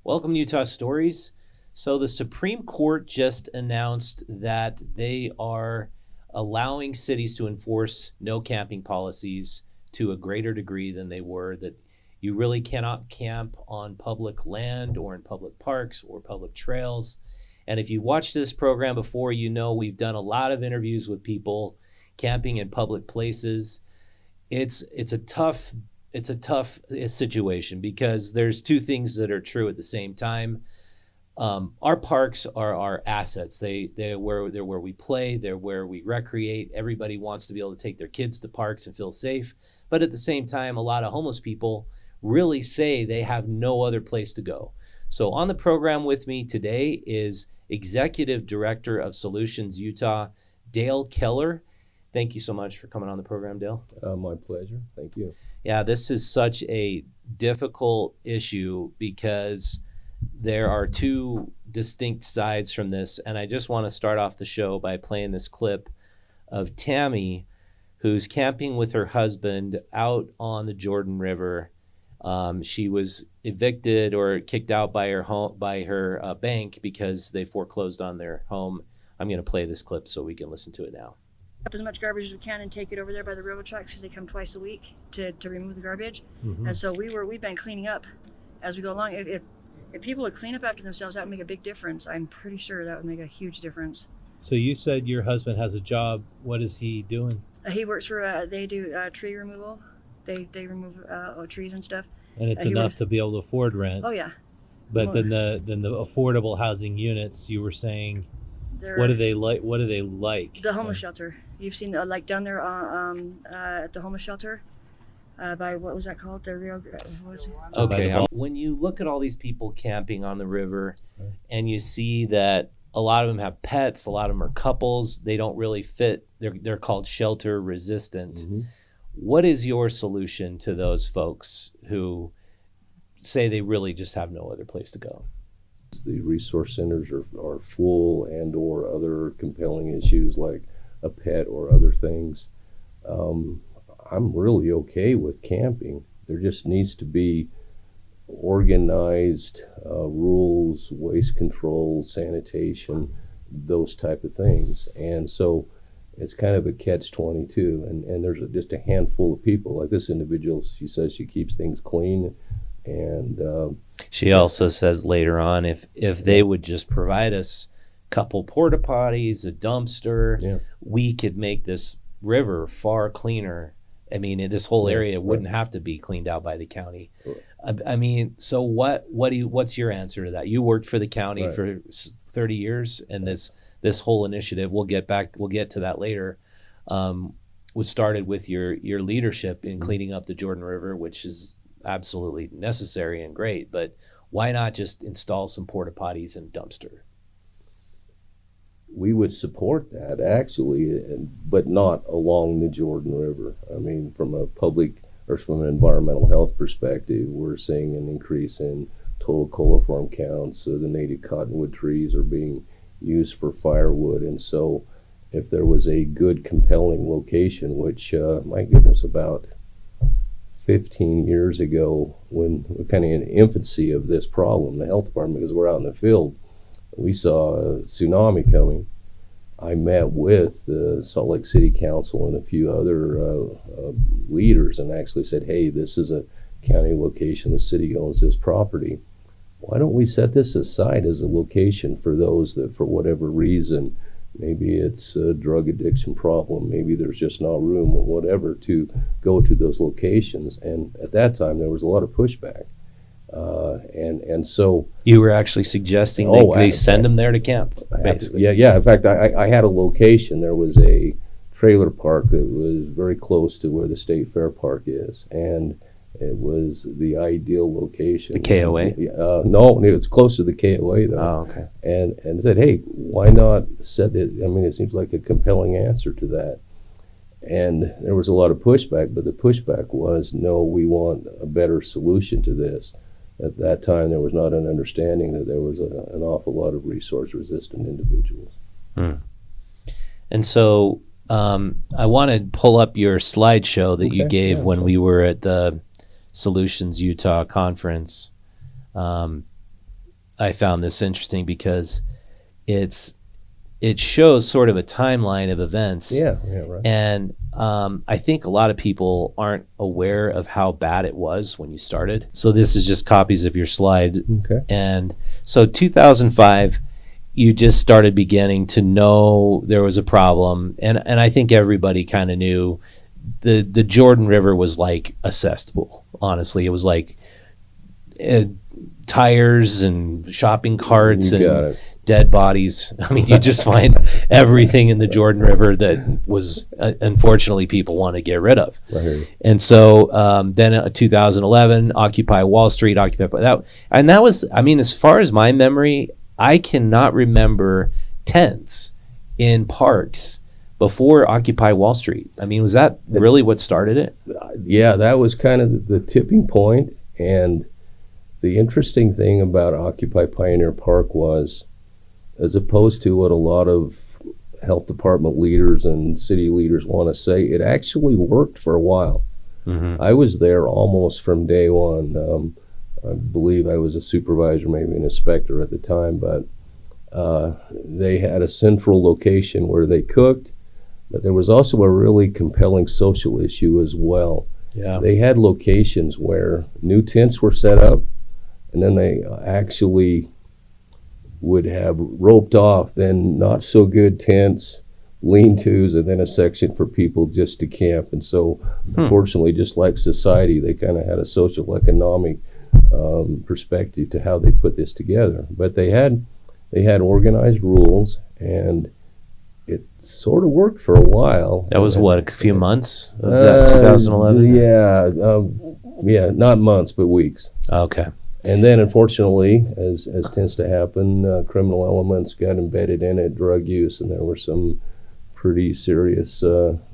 Welcome to Utah Stories. So the Supreme Court just announced that they are allowing cities to enforce no camping policies to a greater degree than they were, that you really cannot camp on public land or in public parks or public trails. And if you watched this program before, you know we've done a lot of interviews with people camping in public places. It's a tough situation because there's two things that are true at the same time. Our parks are our assets. They're where we play. They're where we recreate. Everybody wants to be able to take their kids to parks and feel safe. But at the same time, a lot of homeless people really say they have no other place to go. So on the program with me today is Executive Director of Solutions Utah, Dale Keller. Thank you so much for coming on the program, Dale. My pleasure. Thank you. Yeah, this is such a difficult issue because there are two distinct sides from this. And I just want to start off the show by playing this clip of Tammy, who's camping with her husband out on the Jordan River. She was evicted or kicked out by her bank because they foreclosed on their home. I'm going to play this clip so we can listen to it now. Up as much garbage as we can and take it over there by the railroad tracks because they come twice a week to remove the garbage. Mm-hmm. And so we've been cleaning up as we go along. If people would clean up after themselves, that would make a big difference. I'm pretty sure that would make a huge difference. So you said your husband has a job. What is he doing? He works for, they do tree removal. They remove trees and stuff. And it's enough to be able to afford rent. Oh yeah. But then the affordable housing units, you were saying, what do they like? What do they like? The homeless shelter. You've seen like down there at the homeless shelter by what was that called? The Rio Grand. Okay. When you look at all these people camping on the river, and you see that a lot of them have pets, a lot of them are couples. They don't really fit. They're called shelter resistant. Mm-hmm. What is your solution to those folks who say they really just have no other place to go? The resource centers are full, and or other compelling issues like a pet or other things. I'm really okay with camping. There just needs to be organized rules, waste control, sanitation, those type of things. And so it's kind of a catch-22, and there's just a handful of people. Like this individual, she says she keeps things clean, and she also says later on if they would just provide us a couple porta potties, a dumpster, we could make this river far cleaner. I mean, this whole area wouldn't have to be cleaned out by the county. I mean, so what's your answer to that? You worked for the county for 30 years, and this whole initiative, we'll get to that later, was started with your leadership in cleaning up the Jordan River, which is absolutely necessary and great. But why not just install some porta potties and dumpster? We would support that actually, but not along the Jordan River. I mean, from a public or from an environmental health perspective, we're seeing an increase in total coliform counts. So the native cottonwood trees are being used for firewood. And so if there was a good, compelling location, which, my goodness, about 15 years ago, when we're kind of in infancy of this problem, the health department, because we're out in the field, we saw a tsunami coming. I met with the Salt Lake City Council and a few other leaders and actually said, hey, this is a county location, the city owns this property. Why don't we set this aside as a location for those that, for whatever reason, maybe it's a drug addiction problem, maybe there's just not room or whatever, to go to those locations. And at that time, there was a lot of pushback. And so you were actually suggesting they send them there to camp, basically. Yeah. In fact, I had a location. There was a trailer park that was very close to where the State Fair Park is, and it was the ideal location. The KOA? No, it was close to the KOA though. Oh, okay. And said, hey, why not set it? I mean, it seems like a compelling answer to that. And there was a lot of pushback, but the pushback was, no, we want a better solution to this. At that time, there was not an understanding that there was an awful lot of resource-resistant individuals. And so I want to pull up your slideshow that you gave when we were at the Solutions Utah conference. I found this interesting because it shows sort of a timeline of events. Yeah, right. And I think a lot of people aren't aware of how bad it was when you started. So this is just copies of your slide. Okay. And so 2005, you just started beginning to know there was a problem. And I think everybody kind of knew the Jordan River was like a cesspool. Honestly, it was like tires and shopping carts and dead bodies. I mean, you just find everything in the Jordan River that was unfortunately people want to get rid of. Right. And so then 2011, Occupy Wall Street, Occupy that, and that was, I mean, as far as my memory, I cannot remember tents in parks before Occupy Wall Street. I mean, was that really what started it? Yeah, that was kind of the tipping point. And the interesting thing about Occupy Pioneer Park was, as opposed to what a lot of health department leaders and city leaders want to say, it actually worked for a while. Mm-hmm. I was there almost from day one. I believe I was a supervisor, maybe an inspector at the time, but they had a central location where they cooked, but there was also a really compelling social issue as well. Yeah. They had locations where new tents were set up, and then they actually would have roped off then not so good tents, lean-tos, and then a section for people just to camp. And so unfortunately, just like society, they kind of had a social economic perspective to how they put this together. But they had organized rules, and it sort of worked for a while. That was what, a few months of that 2011? Yeah, not months, but weeks. Okay. And then, unfortunately, as tends to happen, criminal elements got embedded in it, drug use, and there were some pretty serious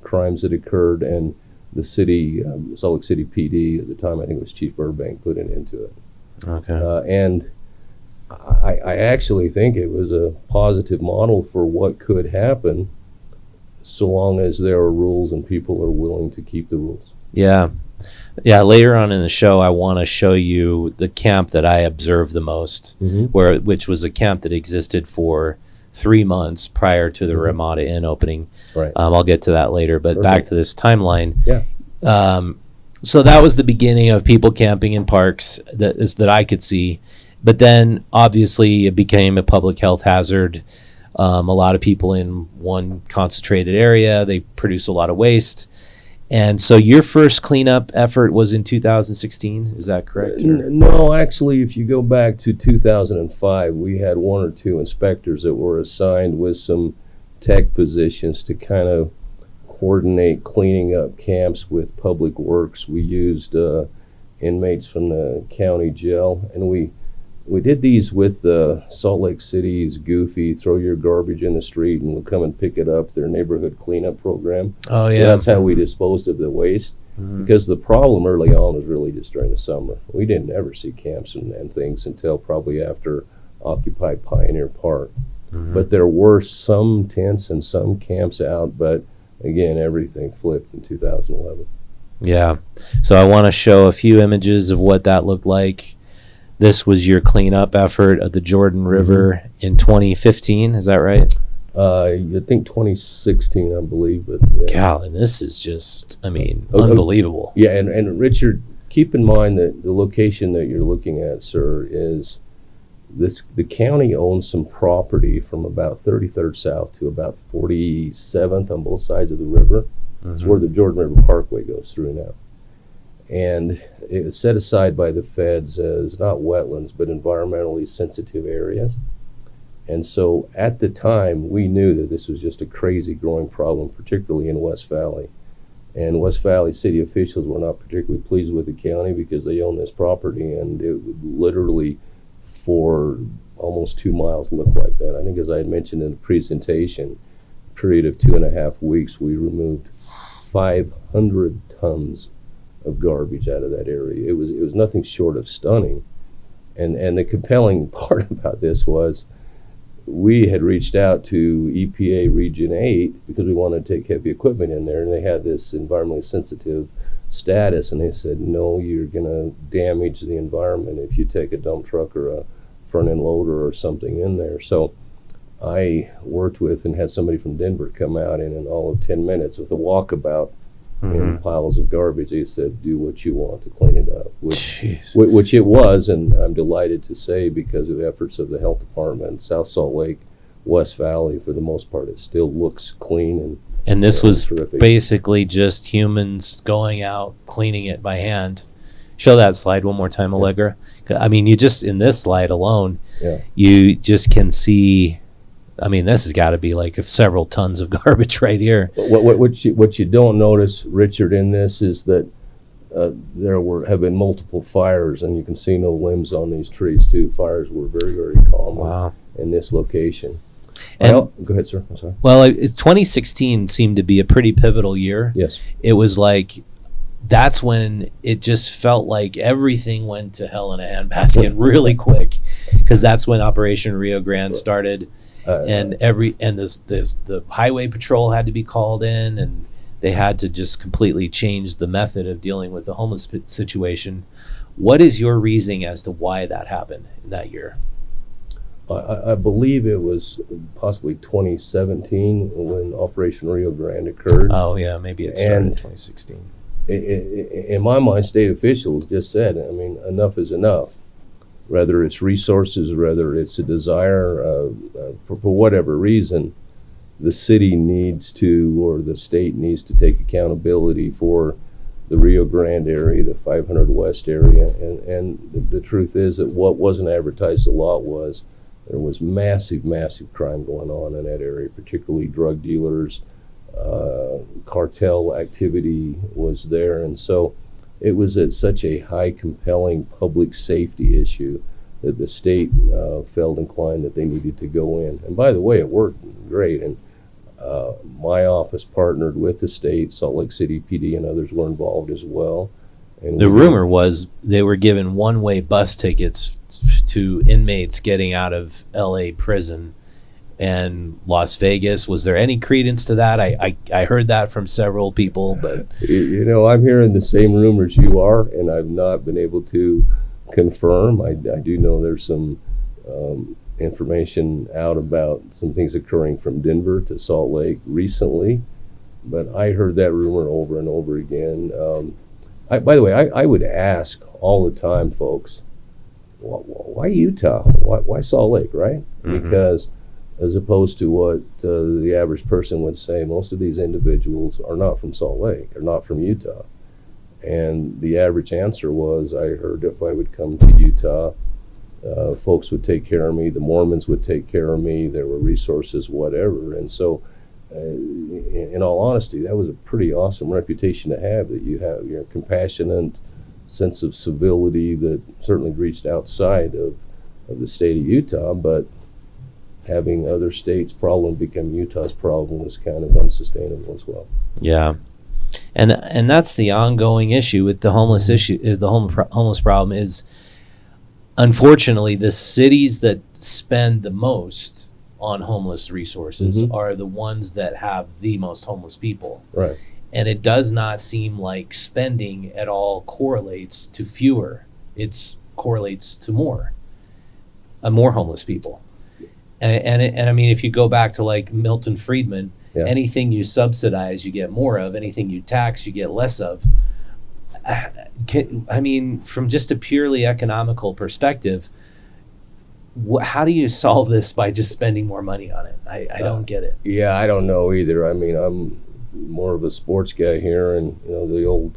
crimes that occurred. And the city, Salt Lake City PD at the time, I think it was Chief Burbank, put an end to it. Okay. And I actually think it was a positive model for what could happen, so long as there are rules and people are willing to keep the rules. Yeah. Yeah, later on in the show, I want to show you the camp that I observed the most, which was a camp that existed for 3 months prior to the Ramada Inn opening. Right. I'll get to that later, but back to this timeline. Yeah. So that was the beginning of people camping in parks that I could see. But then, obviously, it became a public health hazard. A lot of people in one concentrated area, they produce a lot of waste. And so your first cleanup effort was in 2016, is that correct? No, actually, if you go back to 2005, we had one or two inspectors that were assigned with some tech positions to kind of coordinate cleaning up camps with Public Works. We used inmates from the county jail, and we did these with Salt Lake City's Goofy, throw your garbage in the street and we'll come and pick it up, their neighborhood cleanup program. Oh, yeah. So that's how we disposed of the waste. Because the problem early on was really just during the summer. We didn't ever see camps and things until probably after Occupy Pioneer Park. But there were some tents and some camps out, but again, everything flipped in 2011. Yeah. So I want to show a few images of what that looked like. This was your cleanup effort of the Jordan River in 2015, is that right? I think 2016, I believe. But yeah. God, and this is just, I mean, unbelievable. Yeah, and Richard, keep in mind that the location that you're looking at, sir, is the county owns some property from about 33rd South to about 47th on both sides of the river. It's where the Jordan River Parkway goes through now. And it was set aside by the feds as not wetlands, but environmentally sensitive areas. And so at the time, we knew that this was just a crazy growing problem, particularly in West Valley. And West Valley city officials were not particularly pleased with the county because they own this property, and it would literally, for almost 2 miles, look like that. I think, as I had mentioned in the presentation, a period of 2.5 weeks, we removed 500 tons of garbage out of that area. It was nothing short of stunning. And the compelling part about this was we had reached out to EPA Region 8 because we wanted to take heavy equipment in there, and they had this environmentally sensitive status, and they said, no, you're going to damage the environment if you take a dump truck or a front end loader or something in there. So I worked with and had somebody from Denver come out in all of 10 minutes with a walkabout in piles of garbage. They said, do what you want to clean it up, which it was. And I'm delighted to say, because of efforts of the health department, South Salt Lake, West Valley, for the most part, it still looks clean. And this was terrific. Basically just humans going out, cleaning it by hand. Show that slide one more time, Allegra. I mean, you just, in this slide alone, you just can see, I mean, this has got to be like several tons of garbage right here. But what you don't notice, Richard, in this is that there have been multiple fires, and you can see no limbs on these trees too. Fires were very, very common in this location. And go ahead, sir. I'm sorry. Well, 2016 seemed to be a pretty pivotal year. Yes. It was like, that's when it just felt like everything went to hell in a handbasket really quick, because that's when Operation Rio Grand started. And the highway patrol had to be called in, and they had to just completely change the method of dealing with the homeless situation. What is your reasoning as to why that happened in that year? I believe it was possibly 2017 when Operation Rio Grand occurred. Oh yeah, maybe it started in 2016. In my mind, state officials just said, I mean, enough is enough. Whether it's resources, whether it's a desire, for whatever reason, the city needs to, or the state needs to take accountability for the Rio Grande area, the 500 West area. And the truth is that what wasn't advertised a lot was there was massive, massive crime going on in that area, particularly drug dealers, cartel activity was there. And so it was at such a high, compelling public safety issue that the state felt inclined that they needed to go in. And by the way, it worked great. And my office partnered with the state, Salt Lake City PD and others were involved as well. And the rumor was they were given one-way bus tickets to inmates getting out of LA prison and Las Vegas. Was there any credence to that? I heard that from several people, but you know, I'm hearing the same rumors you are, and I've not been able to confirm. I do know there's some information out about some things occurring from Denver to Salt Lake recently, but I heard that rumor over and over again. By the way, I would ask all the time, folks, why Utah? Why Salt Lake, right? Because as opposed to what the average person would say, most of these individuals are not from Salt Lake, are not from Utah. And the average answer was, I heard if I would come to Utah, folks would take care of me, the Mormons would take care of me, there were resources, whatever. And so, in all honesty, that was a pretty awesome reputation to have, that you have your compassionate sense of civility that certainly reached outside of the state of Utah, but having other states' problem become Utah's problem was kind of unsustainable as well. Yeah. And that's the ongoing issue with the homeless issue, is the homeless problem is, unfortunately, the cities that spend the most on homeless resources are the ones that have the most homeless people. Right. And it does not seem like spending at all correlates to fewer. It correlates to more homeless people. And I mean, if you go back to like Milton Friedman, anything you subsidize, you get more of. Anything you tax, you get less of. I mean, from just a purely economical perspective, how do you solve this by just spending more money on it? I don't get it. Yeah, I don't know either. I mean, I'm more of a sports guy here, and you know the old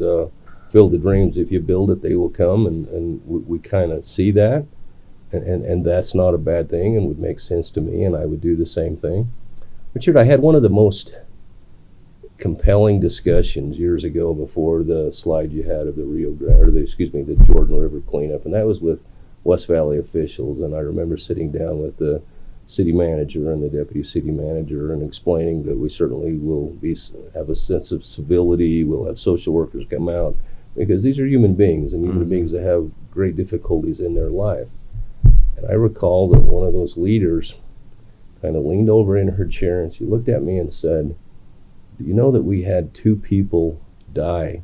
Field of Dreams. If you build it, they will come, and we kind of see that, and that's not a bad thing, and would make sense to me, and I would do the same thing. Richard, I had one of the most compelling discussions years ago before the slide you had of the Rio Grande, or the Jordan River cleanup, and that was with West Valley officials. And I remember sitting down with the city manager and the deputy city manager and explaining that we certainly will have a sense of civility, we'll have social workers come out, because these are human beings, and human beings that have great difficulties in their life. And I recall that one of those leaders kind of leaned over in her chair and she looked at me and said, "Do you know that we had 2 people die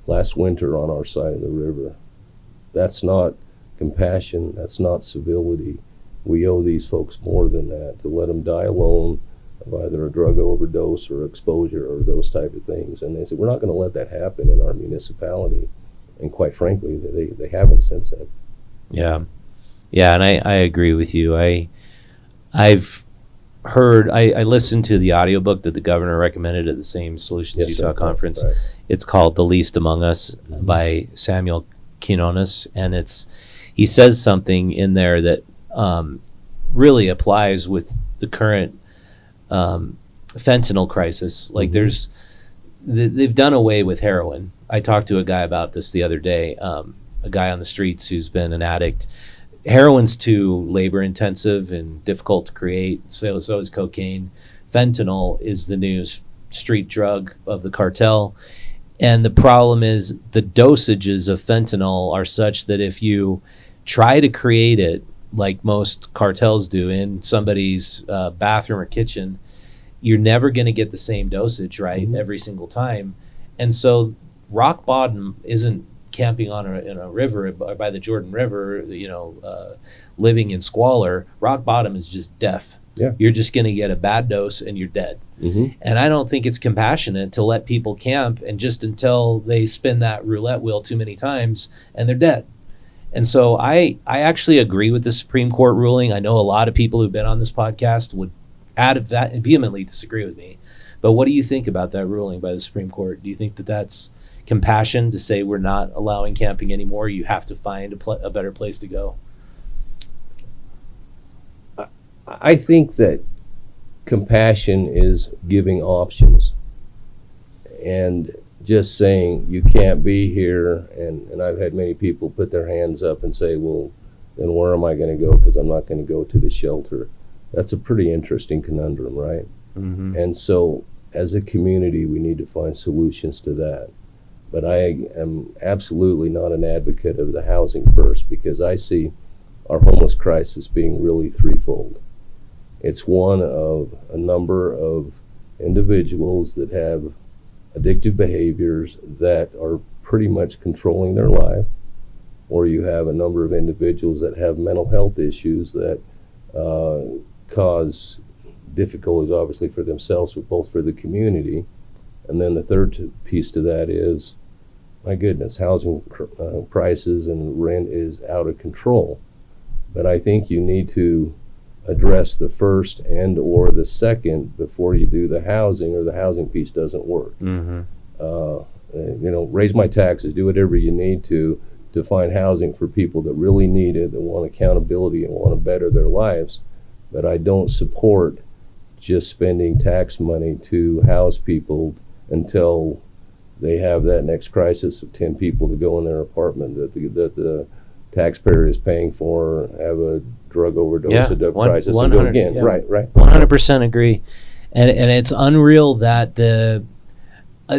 last winter on our side of the river? That's not compassion. That's not civility. We owe these folks more than that, to let them die alone of either a drug overdose or exposure or those type of things. And they said, we're not going to let that happen in our municipality. And quite frankly, they haven't since then. Yeah. Yeah, and I agree with you. I've heard, I listened to the audiobook that the governor recommended at the same Solutions Utah conference. Right. It's called The Least Among Us by Samuel Quinones, and he says something in there that really applies with the current fentanyl crisis. Like they've done away with heroin. I talked to a guy about this the other day, a guy on the streets who's been an addict. Heroin's too labor intensive and difficult to create. So is cocaine. Fentanyl is the new street drug of the cartel. And the problem is the dosages of fentanyl are such that if you try to create it like most cartels do in somebody's bathroom or kitchen, you're never going to get the same dosage right every single time. And so rock bottom isn't camping in a river by the Jordan River, living in squalor. Rock bottom is just death. Yeah. You're just going to get a bad dose and you're dead. And I don't think it's compassionate to let people camp and just until they spin that roulette wheel too many times and they're dead. And so I actually agree with the Supreme Court ruling. I know a lot of people who've been on this podcast would vehemently disagree with me. But what do you think about that ruling by the Supreme Court? Do you think that that's compassion to say we're not allowing camping anymore? You have to find a better place to go. I think that compassion is giving options and just saying you can't be here. And I've had many people put their hands up and say, well, then where am I going to go? Because I'm not going to go to the shelter. That's a pretty interesting conundrum, right? And so as a community, we need to find solutions to that. But I am absolutely not an advocate of the housing first, because I see our homeless crisis being really threefold. It's one of a number of individuals that have addictive behaviors that are pretty much controlling their life, or you have a number of individuals that have mental health issues that cause difficulties, obviously, for themselves, but both for the community. And then the third piece to that is, my goodness, housing prices and rent is out of control. But I think you need to address the first and or the second before you do the housing, or the housing piece doesn't work. Raise my taxes, do whatever you need to find housing for people that really need it, that want accountability and want to better their lives. But I don't support just spending tax money to house people until they have that next crisis of 10 people to go in their apartment that the taxpayer is paying for, have a drug overdose, a drug crisis, and go again. Yeah. Right. 100% agree. And it's unreal that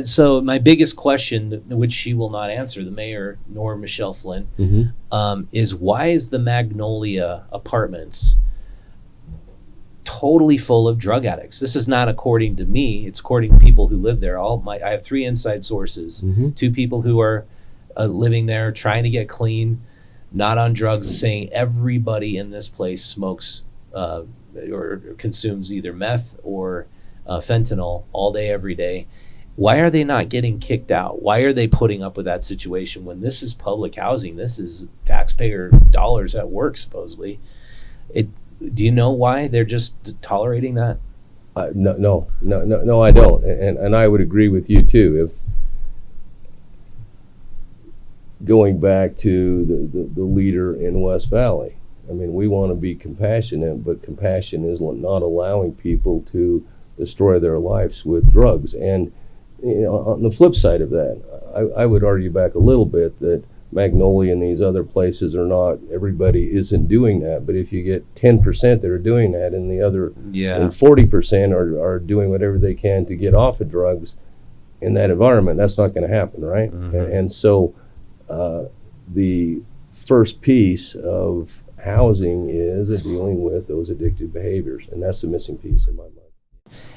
so my biggest question, which she will not answer, the mayor nor Michelle Flynn, is why is the Magnolia Apartments totally full of drug addicts? This is not according to me. It's according to people who live there. I have 3 inside sources, 2 people who are living there, trying to get clean, not on drugs, saying everybody in this place smokes or consumes either meth or fentanyl all day, every day. Why are they not getting kicked out? Why are they putting up with that situation when this is public housing? This is taxpayer dollars at work, supposedly. Do you know why they're just tolerating that? No, I don't. And I would agree with you too. If going back to the leader in West Valley, I mean, we want to be compassionate, but compassion is not allowing people to destroy their lives with drugs. And on the flip side of that, I would argue back a little bit that Magnolia and these other places are not, everybody isn't doing that. But if you get 10% that are doing that, and the other and 40% are doing whatever they can to get off of drugs in that environment, that's not going to happen, right? And so the first piece of housing is dealing with those addictive behaviors, and that's the missing piece in my mind.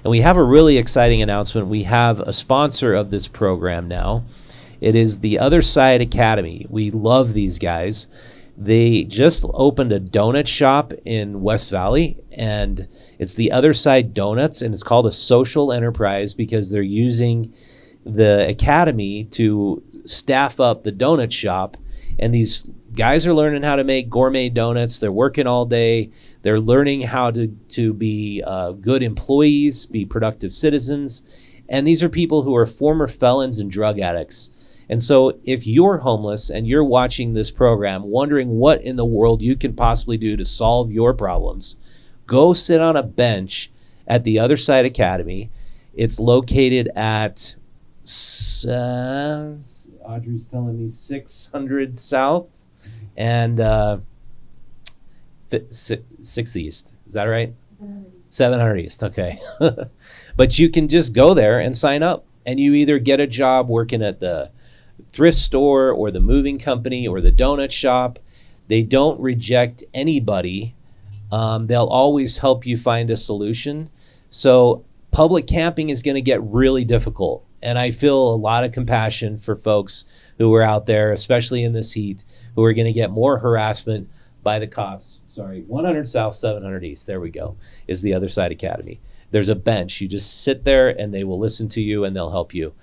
And we have a really exciting announcement. We have a sponsor of this program now. It is the Other Side Academy. We love these guys. They just opened a donut shop in West Valley, and it's the Other Side Donuts, and it's called a social enterprise because they're using the academy to staff up the donut shop. And these guys are learning how to make gourmet donuts. They're working all day. They're learning how to be good employees, be productive citizens. And these are people who are former felons and drug addicts. And so if you're homeless and you're watching this program, wondering what in the world you can possibly do to solve your problems, go sit on a bench at the Other Side Academy. It's located at, Audrey's telling me 600 South and 6th East. Is that right? 700 East. Okay. But you can just go there and sign up, and you either get a job working at the thrift store or the moving company or the donut shop. They don't reject anybody. They'll always help you find a solution. So public camping is going to get really difficult. And I feel a lot of compassion for folks who are out there, especially in this heat, who are going to get more harassment by the cops. Sorry, 100 South, 700 East. There we go, is the Other Side Academy. There's a bench. You just sit there and they will listen to you and they'll help you.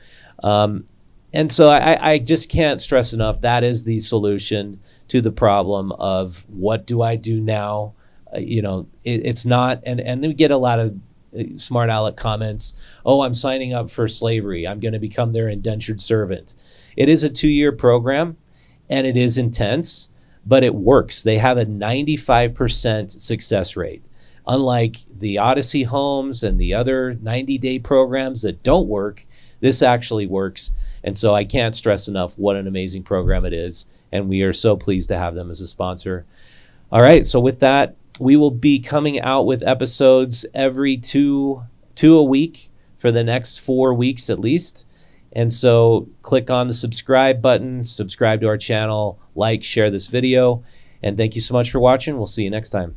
And so I just can't stress enough, that is the solution to the problem of what do I do now? It's not, and we get a lot of smart aleck comments. Oh, I'm signing up for slavery. I'm going to become their indentured servant. It is a 2-year program and it is intense, but it works. They have a 95% success rate. Unlike the Odyssey Homes and the other 90-day programs that don't work, this actually works. And so I can't stress enough what an amazing program it is. And we are so pleased to have them as a sponsor. All right. So with that, we will be coming out with episodes every two a week for the next 4 weeks at least. And so click on the subscribe button, subscribe to our channel, like, share this video. And thank you so much for watching. We'll see you next time.